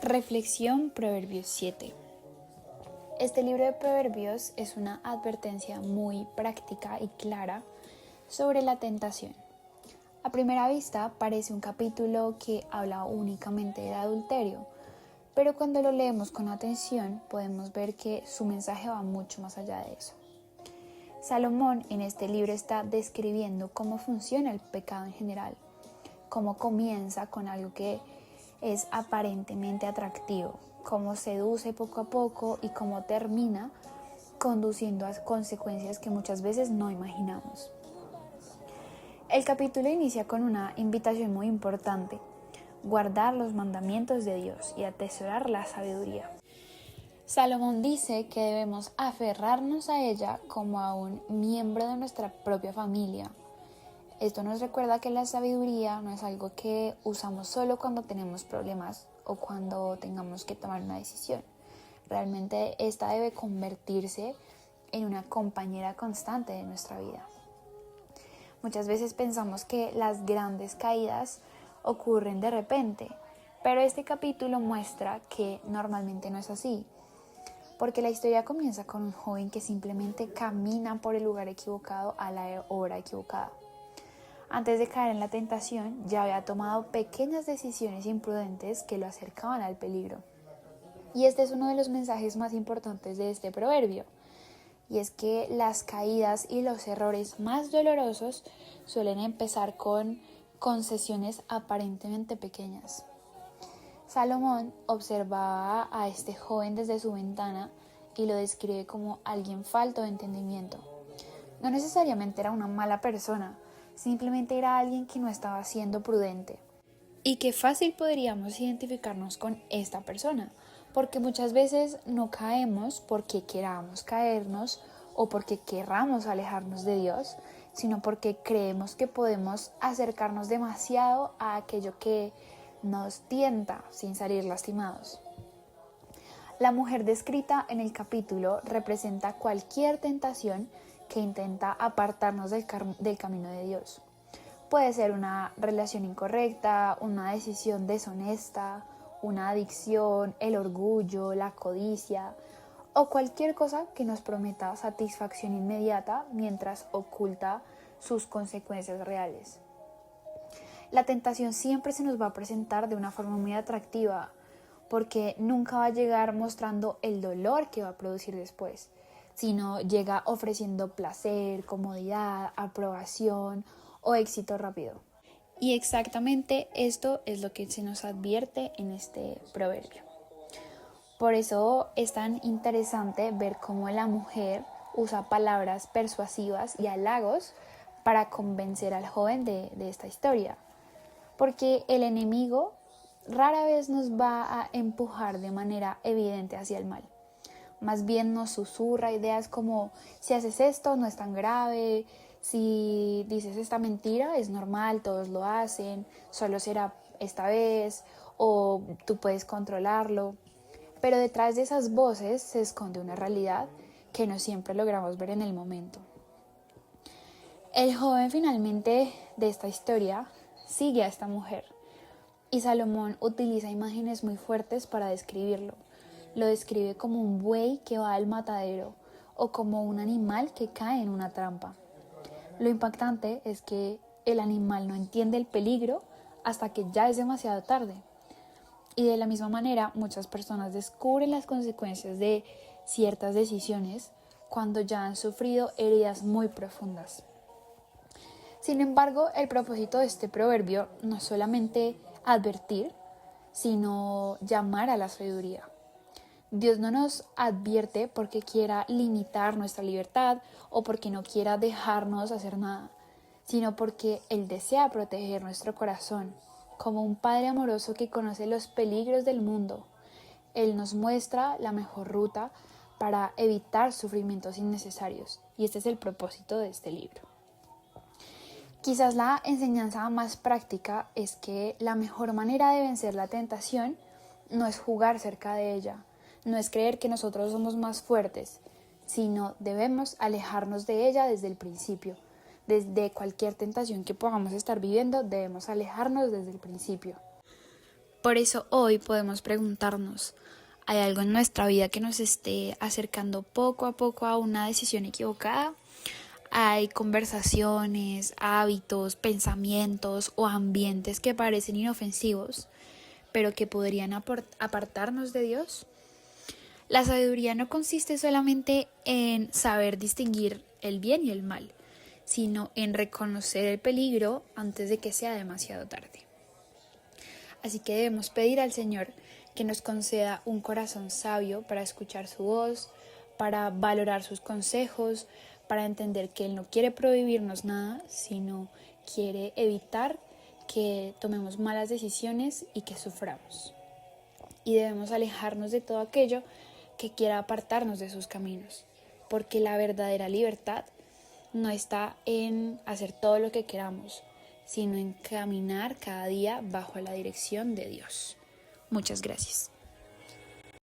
Reflexión Proverbios 7. Este libro de Proverbios es una advertencia muy práctica y clara sobre la tentación. A primera vista parece un capítulo que habla únicamente de adulterio, pero cuando lo leemos con atención podemos ver que su mensaje va mucho más allá de eso. Salomón en este libro está describiendo cómo funciona el pecado en general, cómo comienza con algo que es aparentemente atractivo, cómo seduce poco a poco y cómo termina conduciendo a consecuencias que muchas veces no imaginamos. El capítulo inicia con una invitación muy importante: guardar los mandamientos de Dios y atesorar la sabiduría. Salomón dice que debemos aferrarnos a ella como a un miembro de nuestra propia familia. Esto nos recuerda que la sabiduría no es algo que usamos solo cuando tenemos problemas o cuando tengamos que tomar una decisión. Realmente esta debe convertirse en una compañera constante de nuestra vida. Muchas veces pensamos que las grandes caídas ocurren de repente, pero este capítulo muestra que normalmente no es así, porque la historia comienza con un joven que simplemente camina por el lugar equivocado a la hora equivocada. Antes de caer en la tentación, ya había tomado pequeñas decisiones imprudentes que lo acercaban al peligro. Y este es uno de los mensajes más importantes de este proverbio, y es que las caídas y los errores más dolorosos suelen empezar con concesiones aparentemente pequeñas. Salomón observaba a este joven desde su ventana y lo describe como alguien falto de entendimiento. No necesariamente era una mala persona, simplemente era alguien que no estaba siendo prudente. Y qué fácil podríamos identificarnos con esta persona, porque muchas veces no caemos porque queramos caernos o porque querramos alejarnos de Dios, sino porque creemos que podemos acercarnos demasiado a aquello que nos tienta sin salir lastimados. La mujer descrita en el capítulo representa cualquier tentación que intenta apartarnos del camino de Dios. Puede ser una relación incorrecta, una decisión deshonesta, una adicción, el orgullo, la codicia o cualquier cosa que nos prometa satisfacción inmediata mientras oculta sus consecuencias reales. La tentación siempre se nos va a presentar de una forma muy atractiva, porque nunca va a llegar mostrando el dolor que va a producir después, sino llega ofreciendo placer, comodidad, aprobación o éxito rápido. Y exactamente esto es lo que se nos advierte en este proverbio. Por eso es tan interesante ver cómo la mujer usa palabras persuasivas y halagos para convencer al joven de esta historia. Porque el enemigo rara vez nos va a empujar de manera evidente hacia el mal. Más bien nos susurra ideas como: si haces esto no es tan grave, si dices esta mentira es normal, todos lo hacen, solo será esta vez, o tú puedes controlarlo. Pero detrás de esas voces se esconde una realidad que no siempre logramos ver en el momento. El joven finalmente de esta historia sigue a esta mujer, y Salomón utiliza imágenes muy fuertes para describirlo. Lo describe como un buey que va al matadero o como un animal que cae en una trampa. Lo impactante es que el animal no entiende el peligro hasta que ya es demasiado tarde. Y de la misma manera, muchas personas descubren las consecuencias de ciertas decisiones cuando ya han sufrido heridas muy profundas. Sin embargo, el propósito de este proverbio no es solamente advertir, sino llamar a la sabiduría. Dios no nos advierte porque quiera limitar nuestra libertad o porque no quiera dejarnos hacer nada, sino porque Él desea proteger nuestro corazón. Como un Padre amoroso que conoce los peligros del mundo, Él nos muestra la mejor ruta para evitar sufrimientos innecesarios, y este es el propósito de este libro. Quizás la enseñanza más práctica es que la mejor manera de vencer la tentación no es jugar cerca de ella, no es creer que nosotros somos más fuertes, sino debemos alejarnos de ella desde el principio. Desde cualquier tentación que podamos estar viviendo, debemos alejarnos desde el principio. Por eso hoy podemos preguntarnos, ¿hay algo en nuestra vida que nos esté acercando poco a poco a una decisión equivocada? ¿Hay conversaciones, hábitos, pensamientos o ambientes que parecen inofensivos, pero que podrían apartarnos de Dios? La sabiduría no consiste solamente en saber distinguir el bien y el mal, sino en reconocer el peligro antes de que sea demasiado tarde. Así que debemos pedir al Señor que nos conceda un corazón sabio para escuchar su voz, para valorar sus consejos, para entender que Él no quiere prohibirnos nada, sino quiere evitar que tomemos malas decisiones y que suframos. Y debemos alejarnos de todo aquello que quiera apartarnos de sus caminos, porque la verdadera libertad no está en hacer todo lo que queramos, sino en caminar cada día bajo la dirección de Dios. Muchas gracias.